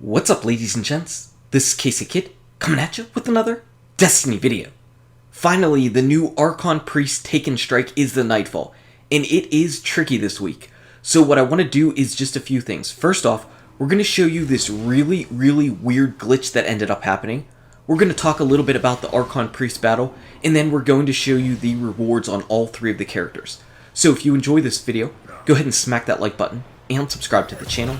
What's up, ladies and gents? This is KSigKid coming at you with another Destiny video. Finally, the new Archon Priest Taken Strike is the Nightfall, and it is tricky this week. So what I want to do is just a few things. First off, we're going to show you this really weird glitch that ended up happening. We're going to talk a little bit about the Archon Priest battle, and then we're going to show you the rewards on all three of the characters. So if you enjoy this video, go ahead and smack that like button and subscribe to the channel.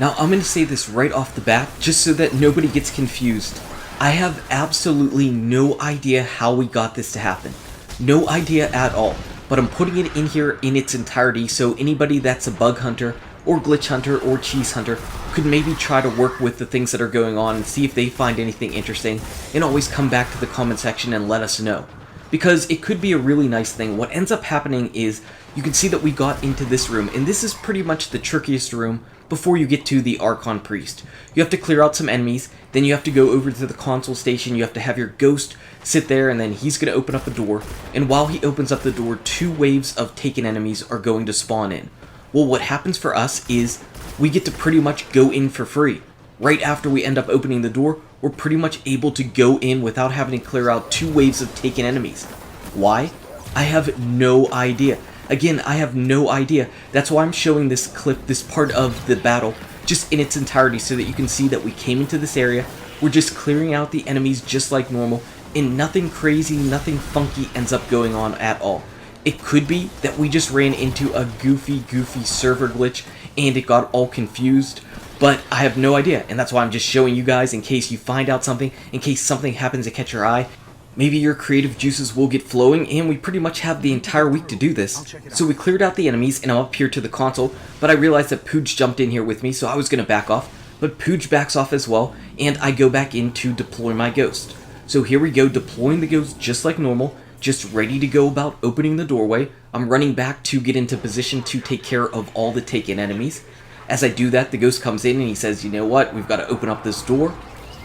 Now, I'm going to say this right off the bat, just so that nobody gets confused. I have absolutely no idea how we got this to happen. No idea at all. But I'm putting it in here in its entirety, so anybody that's a bug hunter, or glitch hunter, or cheese hunter, could maybe try to work with the things that are going on and see if they find anything interesting, and always come back to the comment section and let us know. Because it could be a really nice thing. What ends up happening is, you can see that we got into this room, and this is pretty much the trickiest room before you get to the Archon Priest. You have to clear out some enemies, then you have to go over to the console station, you have to have your ghost sit there, and then he's going to open up a door, and while he opens up the door, 2 waves of taken enemies are going to spawn in. Well, what happens for us is, we get to pretty much go in for free. Right after we end up opening the door, we're pretty much able to go in without having to clear out 2 waves of taken enemies. Why? I have no idea. Again, I have no idea. That's why I'm showing this clip, this part of the battle, just in its entirety, so that you can see that we came into this area, we're just clearing out the enemies just like normal, and nothing crazy, nothing funky ends up going on at all. It could be that we just ran into a goofy server glitch, and it got all confused, but I have no idea, and that's why I'm just showing you guys in case you find out something, in case something happens to catch your eye. Maybe your creative juices will get flowing, and we pretty much have the entire week to do this. So we cleared out the enemies, and I'm up here to the console, but I realized that Pooj jumped in here with me, so I was going to back off. But Pooj backs off as well, and I go back in to deploy my ghost. So here we go, deploying the ghost just like normal, just ready to go about opening the doorway. I'm running back to get into position to take care of all the taken enemies. As I do that, the ghost comes in, and he says, you know what, we've got to open up this door.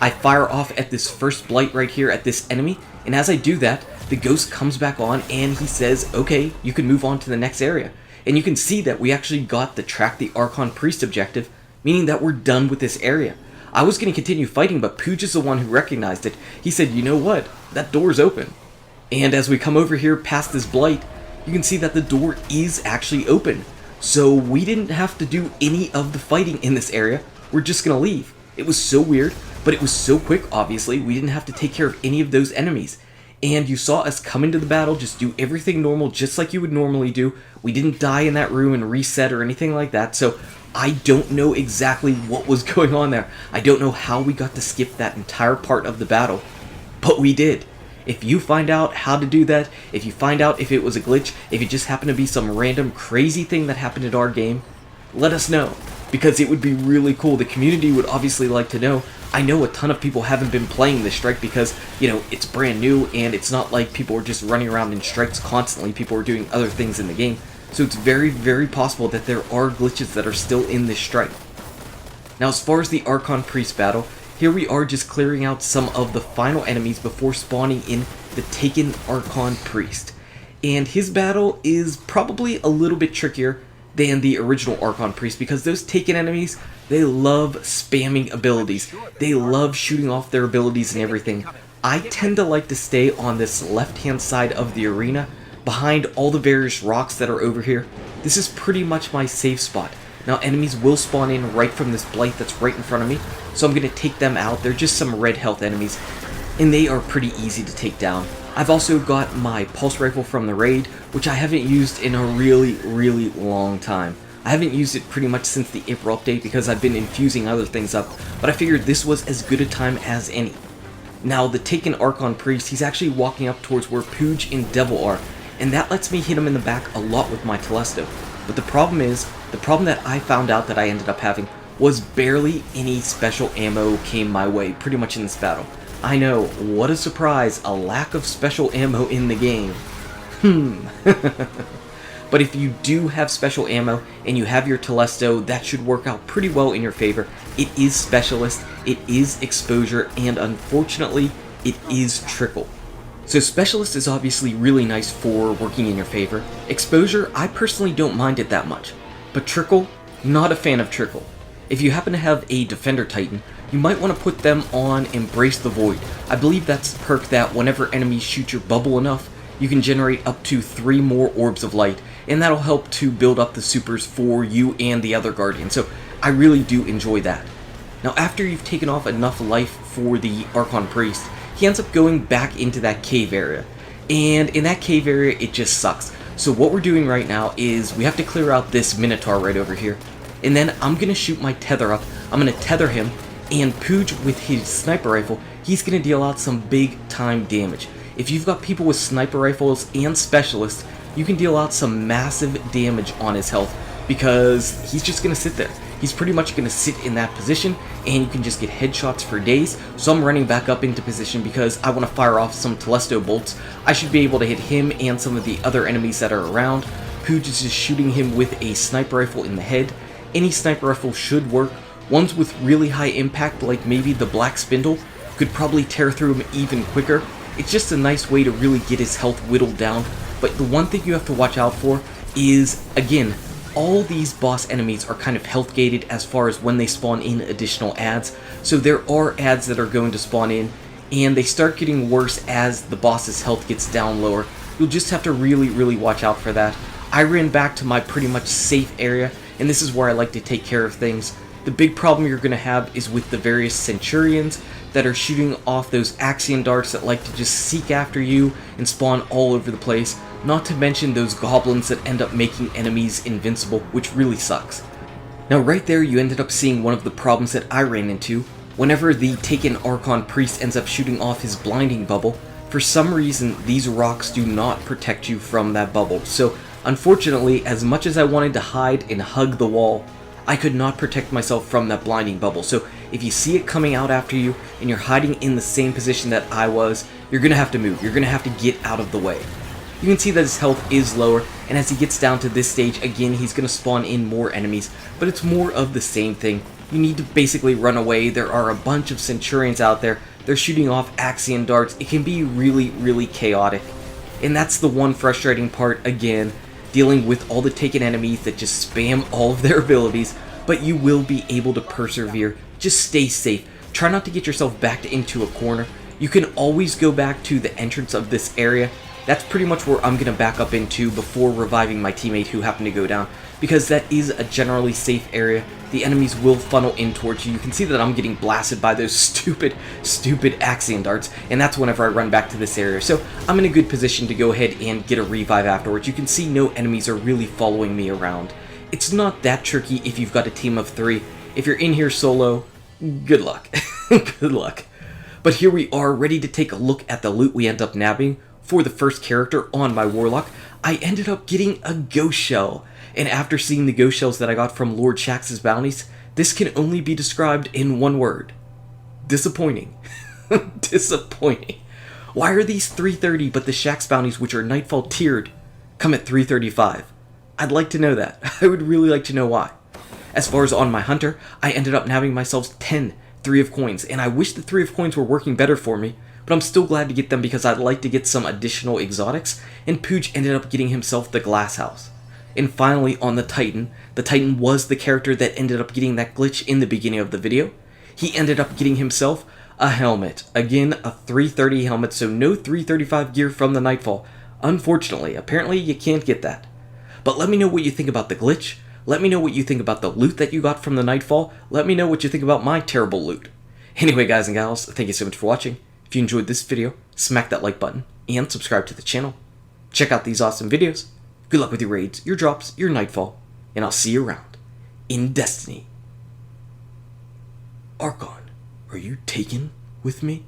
I fire off at this first blight right here at this enemy, and as I do that, the ghost comes back on and he says, okay, you can move on to the next area. And you can see that we actually got the track the Archon Priest objective, meaning that we're done with this area. I was going to continue fighting, but Pooj is the one who recognized it. He said, you know what, that door's open. And as we come over here past this blight, you can see that the door is actually open. So we didn't have to do any of the fighting in this area, we're just going to leave. It was so weird. But it was so quick, obviously, we didn't have to take care of any of those enemies. And you saw us come into the battle, just do everything normal, just like you would normally do. We didn't die in that room and reset or anything like that, so I don't know exactly what was going on there. I don't know how we got to skip that entire part of the battle, but we did. If you find out how to do that, if you find out if it was a glitch, if it just happened to be some random crazy thing that happened in our game, let us know, because it would be really cool. The community would obviously like to know. I know a ton of people haven't been playing this strike because, you know, it's brand new, and it's not like people are just running around in strikes constantly. People are doing other things in the game. So it's very possible that there are glitches that are still in this strike. Now, as far as the Archon Priest battle, here we are just clearing out some of the final enemies before spawning in the taken Archon Priest. And his battle is probably a little bit trickier than the original Archon Priest, because those taken enemies, they love spamming abilities. They love shooting off their abilities and everything. I tend to like to stay on this left-hand side of the arena, behind all the various rocks that are over here. This is pretty much my safe spot. Now, enemies will spawn in right from this blight that's right in front of me, so I'm going to take them out. They're just some red health enemies, and they are pretty easy to take down. I've also got my pulse rifle from the raid, which I haven't used in a really long time. I haven't used it pretty much since the April update because I've been infusing other things up, but I figured this was as good a time as any. Now, the taken Archon Priest, he's actually walking up towards where Pooj and Devil are, and that lets me hit him in the back a lot with my Telesto. But the problem that I found out that I ended up having was barely any special ammo came my way pretty much in this battle. I know, what a surprise, a lack of special ammo in the game. But if you do have special ammo and you have your Telesto, that should work out pretty well in your favor. It is Specialist, it is Exposure, and unfortunately, it is Trickle. So Specialist is obviously really nice for working in your favor. Exposure, I personally don't mind it that much. But Trickle, not a fan of Trickle. If you happen to have a Defender Titan, you might want to put them on Embrace the Void. I believe that's a perk that whenever enemies shoot your bubble enough, you can generate up to 3 more Orbs of Light, and that'll help to build up the supers for you and the other Guardian, so I really do enjoy that. Now after you've taken off enough life for the Archon Priest, he ends up going back into that cave area, and in that cave area it just sucks. So what we're doing right now is we have to clear out this Minotaur right over here, and then I'm going to shoot my tether up. I'm going to tether him, and Pooj with his sniper rifle, he's going to deal out some big time damage. If you've got people with sniper rifles and specialists, you can deal out some massive damage on his health, because he's just going to sit there. He's pretty much going to sit in that position, and you can just get headshots for days. So I'm running back up into position because I want to fire off some Telesto bolts. I should be able to hit him and some of the other enemies that are around. Pooj is just shooting him with a sniper rifle in the head. Any sniper rifle should work. Ones with really high impact, like maybe the Black Spindle, could probably tear through him even quicker. It's just a nice way to really get his health whittled down. But the one thing you have to watch out for is, again, all these boss enemies are kind of health gated as far as when they spawn in additional adds. So there are adds that are going to spawn in, and they start getting worse as the boss's health gets down lower. You'll just have to really watch out for that. I ran back to my pretty much safe area, and this is where I like to take care of things. The big problem you're going to have is with the various Centurions that are shooting off those Axion darts that like to just seek after you and spawn all over the place. Not to mention those goblins that end up making enemies invincible, which really sucks. Now right there you ended up seeing one of the problems that I ran into. Whenever the taken Archon Priest ends up shooting off his blinding bubble, for some reason these rocks do not protect you from that bubble. So unfortunately, as much as I wanted to hide and hug the wall, I could not protect myself from that blinding bubble. So if you see it coming out after you and you're hiding in the same position that I was, you're going to have to move. You're going to have to get out of the way. You can see that his health is lower, and as he gets down to this stage, again, he's going to spawn in more enemies, but it's more of the same thing. You need to basically run away. There are a bunch of Centurions out there. They're shooting off Axion darts. It can be really chaotic. And that's the one frustrating part, again, dealing with all the taken enemies that just spam all of their abilities, but you will be able to persevere. Just stay safe. Try not to get yourself backed into a corner. You can always go back to the entrance of this area. That's pretty much where I'm going to back up into before reviving my teammate who happened to go down, because that is a generally safe area. The enemies will funnel in towards you. You can see that I'm getting blasted by those stupid Axion darts, and that's whenever I run back to this area. So I'm in a good position to go ahead and get a revive afterwards. You can see no enemies are really following me around. It's not that tricky if you've got a team of 3. If you're in here solo, good luck. Good luck. But here we are, ready to take a look at the loot we end up nabbing. For the first character on my Warlock, I ended up getting a Ghost Shell. And after seeing the Ghost Shells that I got from Lord Shaxx's bounties, this can only be described in one word. Disappointing. Disappointing. Why are these 330 but the Shaxx bounties, which are Nightfall tiered, come at 335? I'd like to know that. I would really like to know why. As far as on my Hunter, I ended up nabbing myself 10 3 of coins, and I wish the 3 of coins were working better for me, but I'm still glad to get them because I'd like to get some additional exotics, and Pooj ended up getting himself the Glass House. And finally on the Titan was the character that ended up getting that glitch in the beginning of the video. He ended up getting himself a helmet. Again, a 330 helmet, so no 335 gear from the Nightfall. Unfortunately, apparently you can't get that. But let me know what you think about the glitch. Let me know what you think about the loot that you got from the Nightfall. Let me know what you think about my terrible loot. Anyway, guys and gals, thank you so much for watching. If you enjoyed this video, smack that like button and subscribe to the channel. Check out these awesome videos. Good luck with your raids, your drops, your Nightfall, and I'll see you around in Destiny. Archon, are you taken with me?